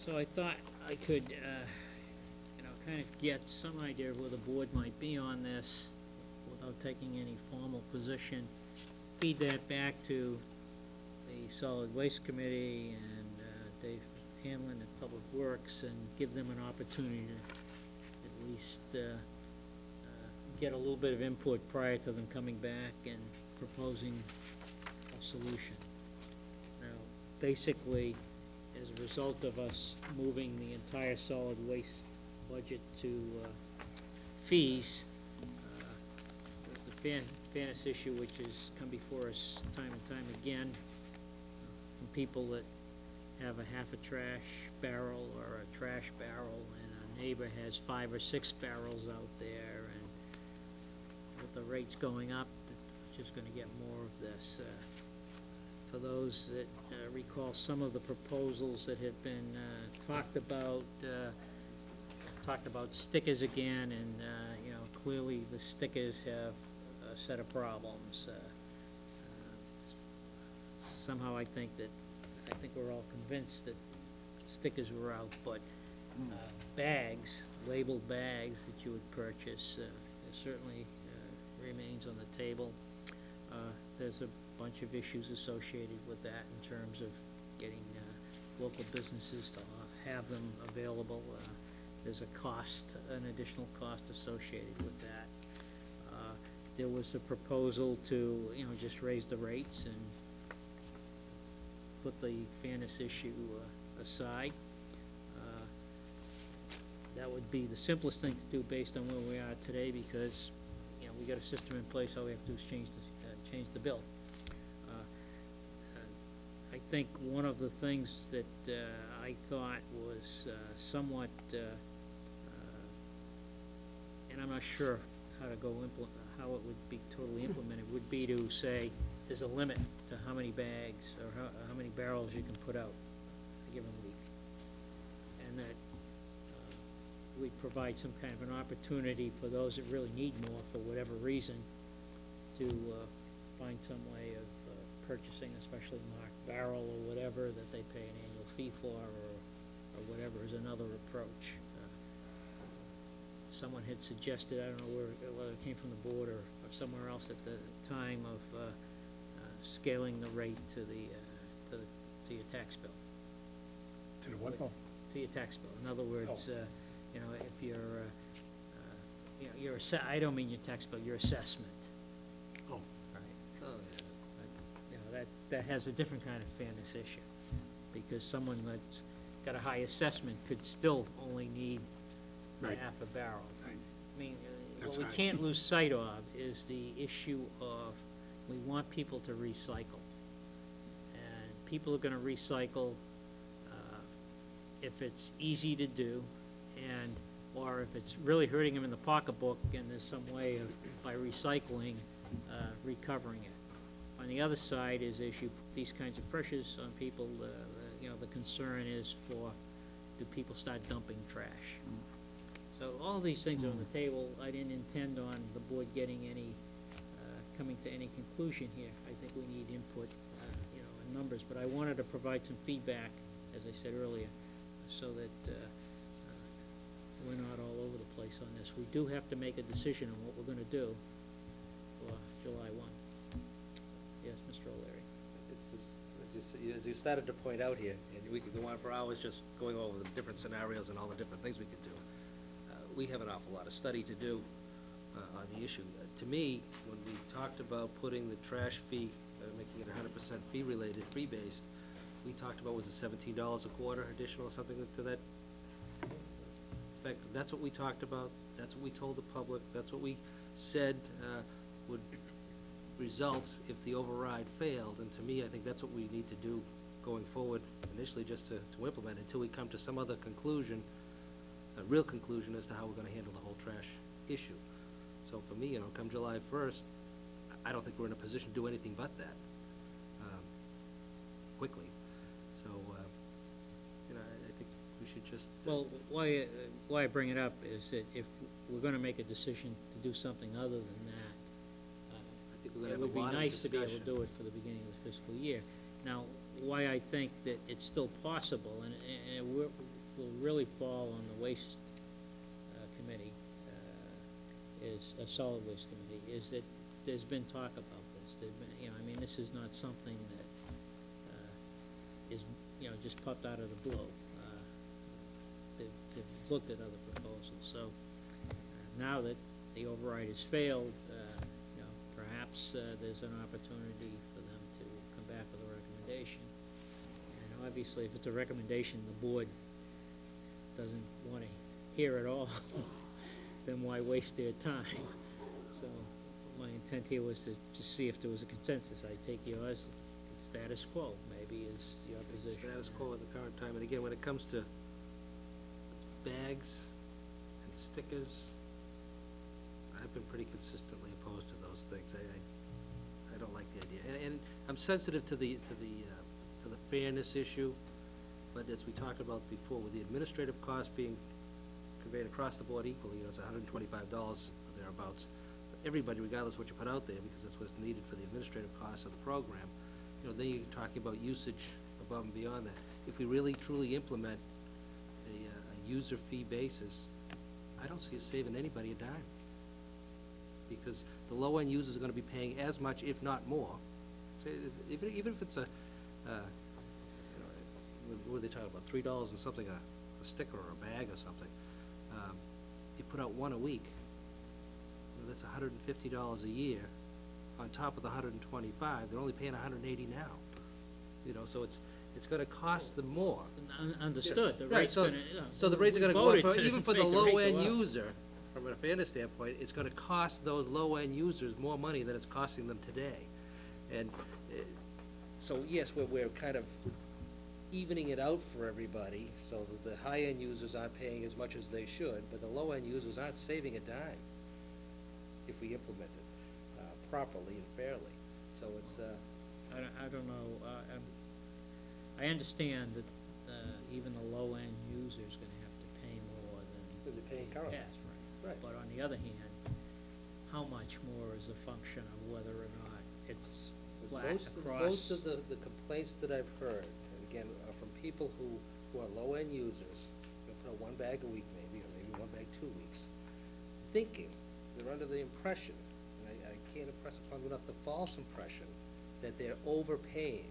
So I thought I could, you know, kind of get some idea of where the board might be on this without taking any formal position. Feed that back to the Solid Waste Committee and Dave Hamlin at Public Works, and give them an opportunity to at least get a little bit of input prior to them coming back and proposing a solution. Now, basically, as a result of us moving the entire solid waste budget to fees, the fairness issue, which has come before us time and time again, from people that have a half a trash barrel or a trash barrel, and a neighbor has 5 or 6 barrels out there, and with the rates going up, it's just going to get more of this. For those that recall some of the proposals that have been talked about stickers again, and you know, clearly the stickers have a set of problems. Somehow I think we're all convinced that stickers were out, but bags, labeled bags that you would purchase, certainly remains on the table. There's a bunch of issues associated with that in terms of getting local businesses to have them available. There's a cost, an additional cost associated with that. There was a proposal to, you know, just raise the rates and put the fairness issue aside. That would be the simplest thing to do based on where we are today, because you know, we got a system in place. All we have to do is change the bill. I think one of the things that I thought was somewhat, and I'm not sure how to go how it would be totally implemented, would be to say there's a limit to how many bags or how many barrels you can put out a given week, and that we provide some kind of an opportunity for those that really need more for whatever reason to find some way of purchasing a specially marked barrel or whatever that they pay an annual fee for, or whatever is another approach. Someone had suggested, I don't know whether it came from the board or somewhere else at the time, of scaling the rate to your tax bill. To the what? To your tax bill. In other words, you know, if you're, you know, I don't mean your tax bill, your assessment. Oh. Right. Oh, yeah. You know, that has a different kind of fairness issue, because someone that's got a high assessment could still only need half a barrel. Right. I mean, what we can't lose sight of is the issue of, we want people to recycle, and people are going to recycle if it's easy to do, and or if it's really hurting them in the pocketbook, and there's some way of, by recycling, recovering it. On the other side is, as you put these kinds of pressures on people, you know, the concern is for, do people start dumping trash? So all these things are on the table. I didn't intend on the board getting any, coming to any conclusion here. I think we need input, you know, in numbers, but I wanted to provide some feedback, as I said earlier, so that we're not all over the place on this. We do have to make a decision on what we're going to do for July 1. Yes, Mr. O'Leary. As you started to point out here, and we could go on for hours just going over the different scenarios and all the different things we could do. We have an awful lot of study to do on the issue. To me, when we talked about putting the trash fee, making it 100% fee-related, fee-based, we talked about, was it $17 a quarter additional or something to that? In fact, that's what we talked about. That's what we told the public. That's what we said would result if the override failed. And to me, I think that's what we need to do going forward, initially, just to implement it until we come to some other conclusion, a real conclusion as to how we're going to handle the whole trash issue. So for me, you know, come July 1st, I don't think we're in a position to do anything but that quickly. So, you know, I think we should just... Well, why I bring it up is that if we're going to make a decision to do something other than that, I think we're going to it would be nice to be able to do it for the beginning of the fiscal year. Now, why I think that it's still possible, and will really fall on the waste committee, is a solid waste committee, is that there's been talk about this. There's been, you know, I mean, this is not something that is, you know, just popped out of the blue. They've looked at other proposals. So now that the override has failed, you know, perhaps there's an opportunity for them to come back with a recommendation. And obviously, if it's a recommendation the board doesn't want to hear at all, then why waste their time? So my intent here was to just see if there was a consensus. I take yours, status quo maybe is your position. Status quo at the current time, and again, when it comes to bags and stickers, I've been pretty consistently opposed to those things. I don't like the idea, and I'm sensitive to the fairness issue, but as we talked about before, with the administrative cost being conveyed across the board equally, you know, it's $125 or thereabouts for everybody, regardless of what you put out there, because that's what's needed for the administrative costs of the program. You know, then you're talking about usage above and beyond that. If we really truly implement a user fee basis, I don't see us saving anybody a dime, because the low-end users are going to be paying as much, if not more. So even if it's a, you know, what are they talking about, $3 and something, a sticker or a bag or something. You put out one a week, well, that's $150 a year. On top of the 125, they're only paying 180 now. You know, so it's going to cost them more. Understood. Yeah. The Right, rate's so, going to, so the rates are going to go up, voted to even for the make the rate low-end go up. user. From a fairness standpoint, it's going to cost those low-end users more money than it's costing them today. And so yes, we're kind of evening it out for everybody, so that the high-end users aren't paying as much as they should, but the low-end users aren't saving a dime if we implement it properly and fairly. So it's I don't know. I understand that even the low-end user is going to have to pay more than they're paying currently. Yes, right. Right. But on the other hand, how much more is a function of whether or not it's flat across? Most of the complaints that I've heard, and again, are from people who are low-end users, they'll put out one bag a week maybe, or maybe one bag 2 weeks, thinking they're under the impression, and I can't impress upon them enough the false impression, that they're overpaying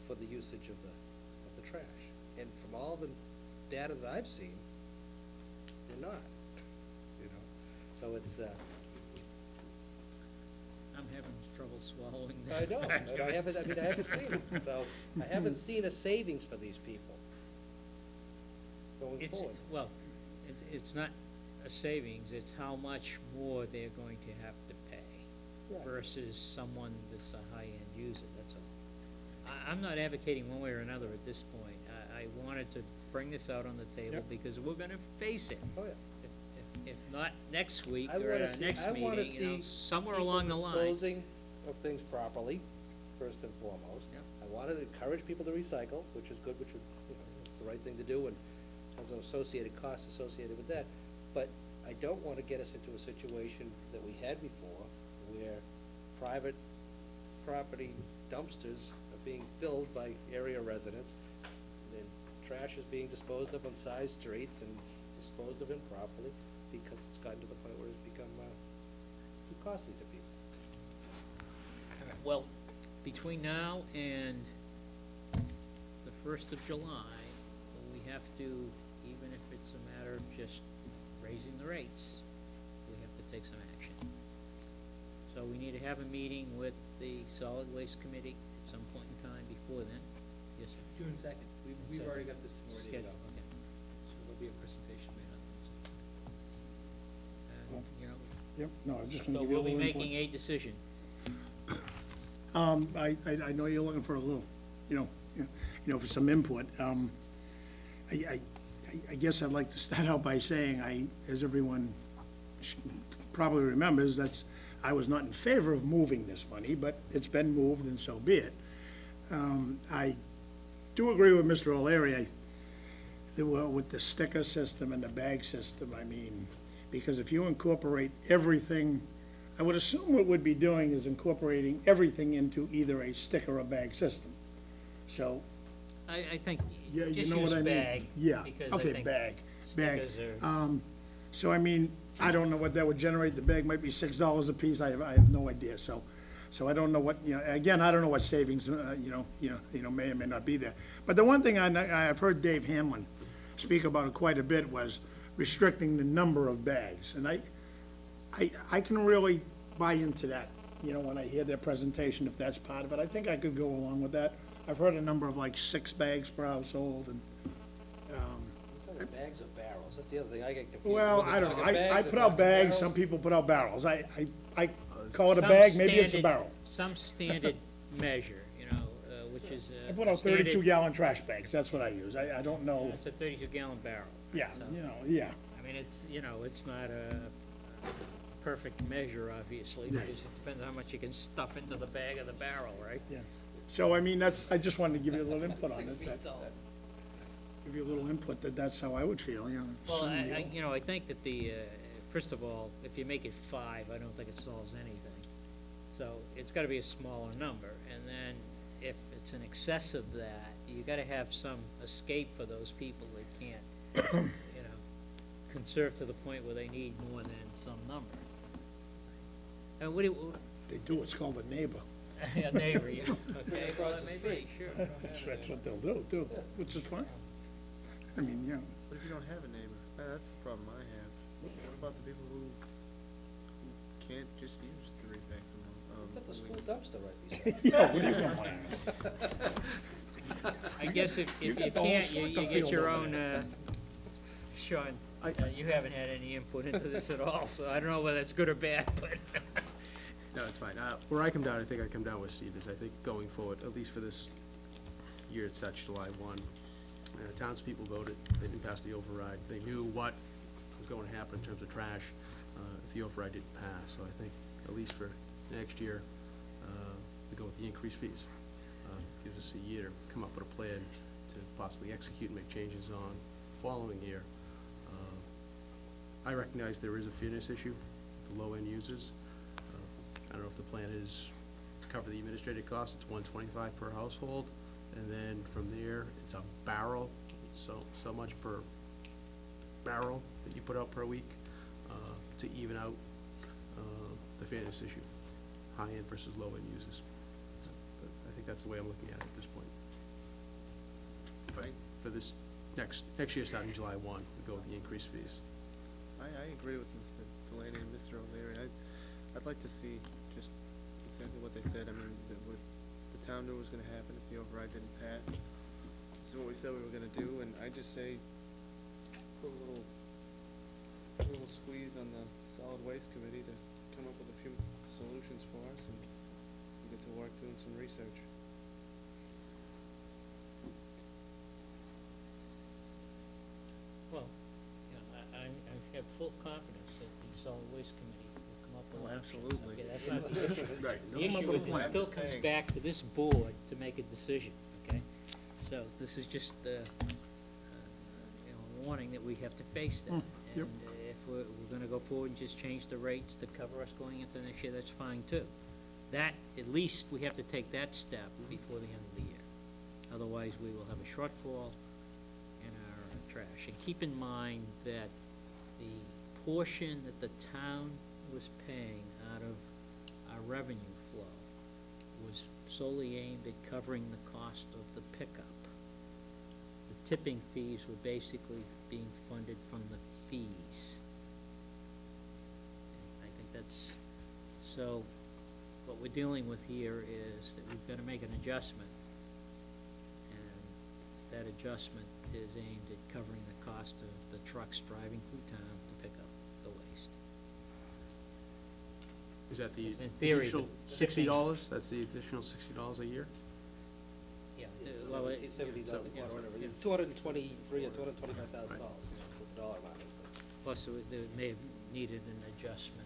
for the usage of the trash. And from all the data that I've seen, they're not. You know, so it's. I'm having trouble swallowing that. I know. I haven't seen it. So I haven't seen a savings for these people going forward. Well, it's not a savings. It's how much more they're going to have to pay versus someone that's a high-end user. That's all. I'm not advocating one way or another at this point. I wanted to bring this out on the table because we're going to face it. Oh, yeah. If not next week I or at wanna our see- next I wanna meeting, you know, see somewhere people along the line. disposing of things properly, first and foremost. Yep. I want to encourage people to recycle, which is good, which is, you know, it's the right thing to do, and has an associated cost associated with that. But I don't want to get us into a situation that we had before, where private property dumpsters are being filled by area residents, and trash is being disposed of on side streets and disposed of improperly, because it's gotten to the point where it's become too costly to people. Well, between now and the 1st of July, we have to, even if it's a matter of just raising the rates, we have to take some action. So we need to have a meeting with the Solid Waste Committee at some point in time before then. Yes, sir. June 2nd. We've already got this already Schedule, up. okay. So there'll be a presentation made on And, you know, Yep, no, I'm just so gonna give you a we'll be little input. making a decision. I know you're looking for a little, you know, for some input. I guess I'd like to start out by saying as everyone probably remembers, I was not in favor of moving this money, but it's been moved and so be it. I do agree with Mr. O'Leary with the sticker system and the bag system. I mean, because if you incorporate everything, I would assume what we'd be doing is incorporating everything into either a sticker or bag system. So I think, Yeah, you just know use what I mean? bag. Yeah, Because I okay, think bag. stickers are, So I mean, I don't know what that would generate, the bag might be $6 a piece, I have no idea, so I don't know what, again, I don't know what savings, may or may not be there. But the one thing I've heard Dave Hamlin speak about it quite a bit was restricting the number of bags, and I can really buy into that, when I hear their presentation, if that's part of it, I think I could go along with that. I've heard a number of like 6 bags per household, and, Bags or barrels, that's the other thing, I get confused. well, Whether I don't know, talking I bags or put out talking bags, barrels. some people put out barrels, I call it a some bag, maybe it's a standard- barrel. Some standard measure, which is I put out standard- 32-gallon trash bags, that's what I use, I don't know, It's a 32-gallon barrel. yeah, So, yeah. I mean, it's not a perfect measure, obviously, Right. because it depends how much you can stuff into the bag of the barrel, right? Yes. So, I mean, I just wanted to give you a little input on it, give you a little input that that's how I would feel, Well, certainly, I think that first of all, if you make it 5, I don't think it solves anything. So it's gotta be a smaller number, and then if it's in excess of that, you gotta have some escape for those people that can't, conserve to the point where they need more than some number. And what do you, They do, it's called a neighbor. a neighbor, yeah, okay, well, Across that the may street. be, sure. That's what they'll do, too, which is fine. I mean, What if you don't have a neighbor? That's the problem I have. What about the people who can't just use 3 bags a month? Got the a school week? dumpster right beside. yeah, what do you want? I guess if You you got the whole can't, you soccer get field your over own, there. Sean, you haven't had any input into this at all, so I don't know whether it's good or bad, but. No, it's fine. Where I come down, I think I come down with Steve, is I think going forward, at least for this year, it starts July 1. Townspeople voted, they didn't pass the override. They knew what was going to happen in terms of trash if the override didn't pass. So I think, at least for next year, we go with the increased fees. Gives us a year to come up with a plan to possibly execute and make changes on the following year. I recognize there is a fairness issue with the low-end users. I don't know if the plan is to cover the administrative costs, it's $125 per household, and then from there, it's a barrel, so much per barrel that you put out per week, to even out the fairness issue, high-end versus low-end users. I think that's the way I'm looking at it at this point. But for this next year, starting July 1, we go with the increased fees. I agree with Mr. Delaney and Mr. O'Leary. I'd like to see just exactly what they said. I mean, what the town knew was gonna happen if the override didn't pass. This is what we said we were gonna do, and I just say, put a little squeeze on the solid waste committee to come up with a few solutions for us, and we get to work doing some research. Well, I have full confidence that the solid waste committee will come up with. Oh, options. absolutely. Okay, that's not the issue. Right. The issue is it still comes back to this board to make a decision, okay? So this is just, a warning that we have to face that. Yep. And if we're gonna go forward and just change the rates to cover us going into next year, that's fine too. That, at least we have to take that step before the end of the year. Otherwise, we will have a shortfall in our trash. And keep in mind that the portion that the town was paying out of our revenue flow was solely aimed at covering the cost of the pickup. The tipping fees were basically being funded from the fees. I think that's, so what we're dealing with here is that we've got to make an adjustment, and that adjustment is aimed at covering the cost of the trucks driving through town to pick up the waste. Is that the In theory, additional the $60? That's the additional $60 a year? Yeah, It's well, $70,000 or yeah, whatever, yeah. it's $223,000 or $225,000, what the dollar amount is. Plus, there may have needed an adjustment